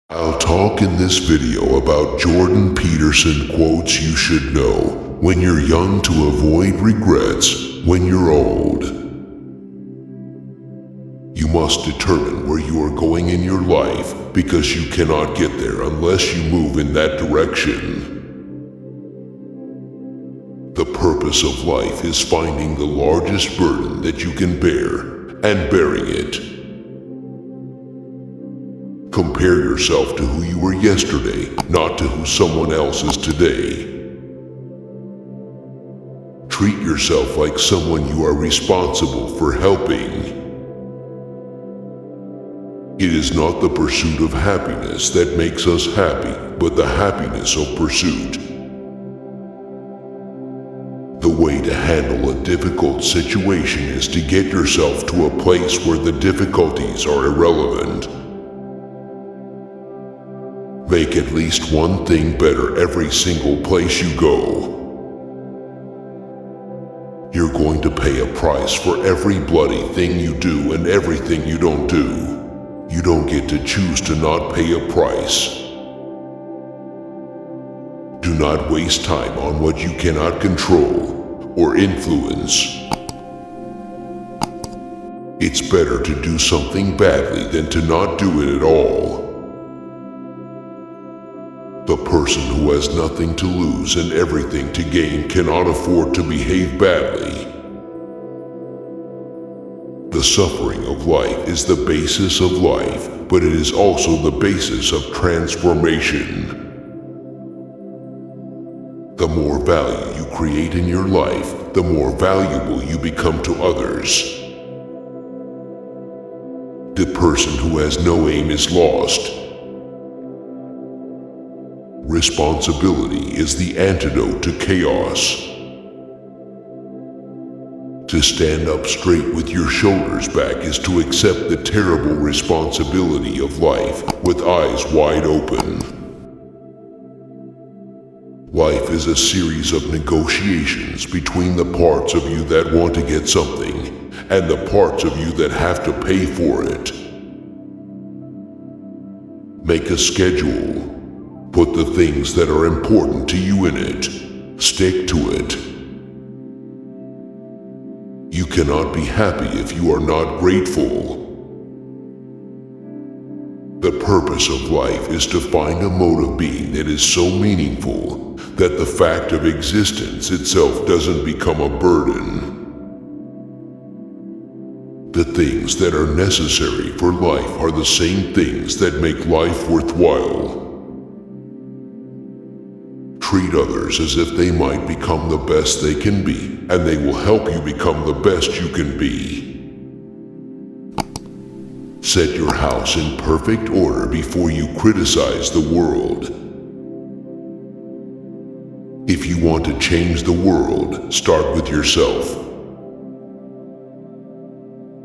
I'll talk in this video about Jordan Peterson quotes you should know when you're young to avoid regrets when you're old. You must determine where you are going in your life because you cannot get there unless you move in that direction. The purpose of life is finding the largest burden that you can bear and bearing it. Compare yourself to who you were yesterday, not to who someone else is today. Treat yourself like someone you are responsible for helping. It is not the pursuit of happiness that makes us happy, but the happiness of pursuit. The way to handle a difficult situation is to get yourself to a place where the difficulties are irrelevant. Make at least one thing better every single place you go. You're going to pay a price for every bloody thing you do and everything you don't do. You don't get to choose to not pay a price. Do not waste time on what you cannot control or influence. It's better to do something badly than to not do it at all. The person who has nothing to lose and everything to gain cannot afford to behave badly. The suffering of life is the basis of life, but it is also the basis of transformation. The more value you create in your life, the more valuable you become to others. The person who has no aim is lost. Responsibility is the antidote to chaos. To stand up straight with your shoulders back is to accept the terrible responsibility of life with eyes wide open. Life is a series of negotiations between the parts of you that want to get something and the parts of you that have to pay for it. Make a schedule. Put the things that are important to you in it. Stick to it. You cannot be happy if you are not grateful. The purpose of life is to find a mode of being that is so meaningful that the fact of existence itself doesn't become a burden. The things that are necessary for life are the same things that make life worthwhile. Treat others as if they might become the best they can be, and they will help you become the best you can be. Set your house in perfect order before you criticize the world. If you want to change the world, start with yourself.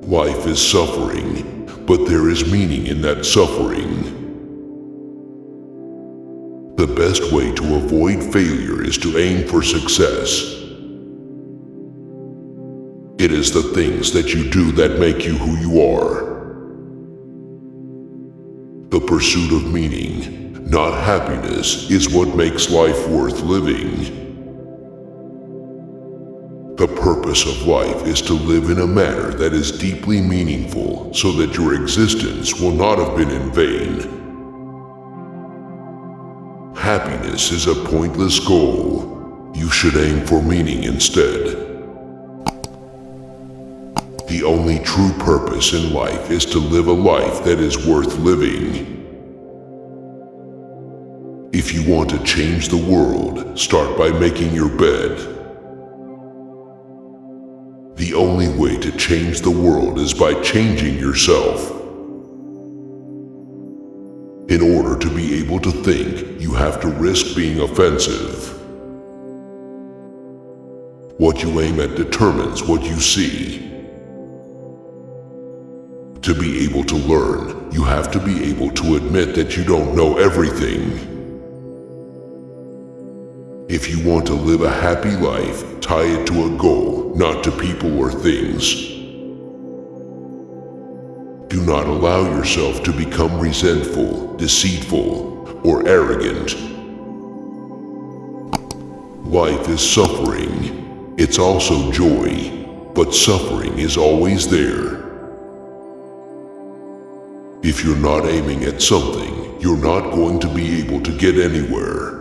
Life is suffering, but there is meaning in that suffering. The best way to avoid failure is to aim for success. It is the things that you do that make you who you are. The pursuit of meaning, not happiness, is what makes life worth living. The purpose of life is to live in a manner that is deeply meaningful so that your existence will not have been in vain. Happiness is a pointless goal. You should aim for meaning instead. The only true purpose in life is to live a life that is worth living. If you want to change the world, start by making your bed. The only way to change the world is by changing yourself. In order to be able to think, you have to risk being offensive. What you aim at determines what you see. To be able to learn, you have to be able to admit that you don't know everything. If you want to live a happy life, tie it to a goal, not to people or things. Do not allow yourself to become resentful, deceitful, or arrogant. Life is suffering. It's also joy, but suffering is always there. If you're not aiming at something, you're not going to be able to get anywhere.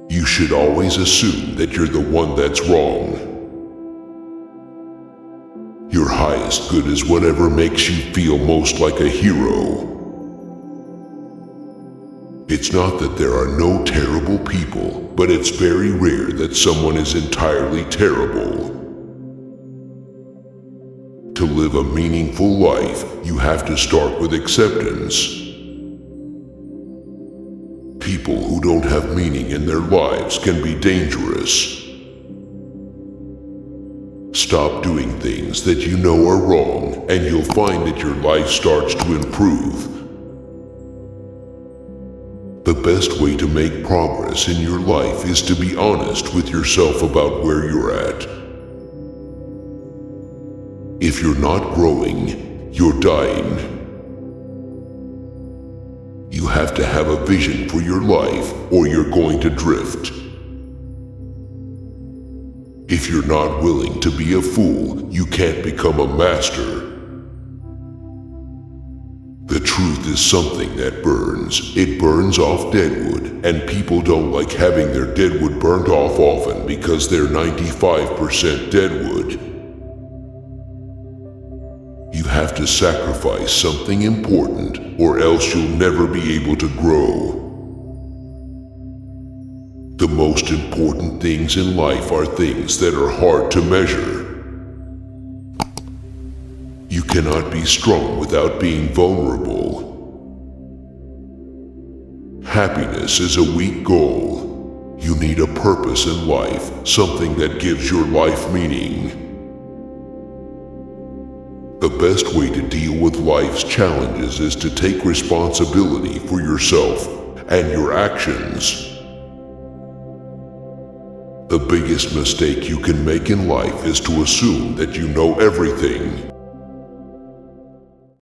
You should always assume that you're the one that's wrong. Your highest good is whatever makes you feel most like a hero. It's not that there are no terrible people, but it's very rare that someone is entirely terrible. To live a meaningful life, you have to start with acceptance. People who don't have meaning in their lives can be dangerous. Stop doing things that you know are wrong, and you'll find that your life starts to improve. The best way to make progress in your life is to be honest with yourself about where you're at. If you're not growing, you're dying. You have to have a vision for your life, or you're going to drift. If you're not willing to be a fool, you can't become a master. The truth is something that burns. It burns off deadwood, and people don't like having their deadwood burnt off often because they're 95% deadwood. You have to sacrifice something important, or else you'll never be able to grow. The most important things in life are things that are hard to measure. You cannot be strong without being vulnerable. Happiness is a weak goal. You need a purpose in life, something that gives your life meaning. The best way to deal with life's challenges is to take responsibility for yourself and your actions. The biggest mistake you can make in life is to assume that you know everything.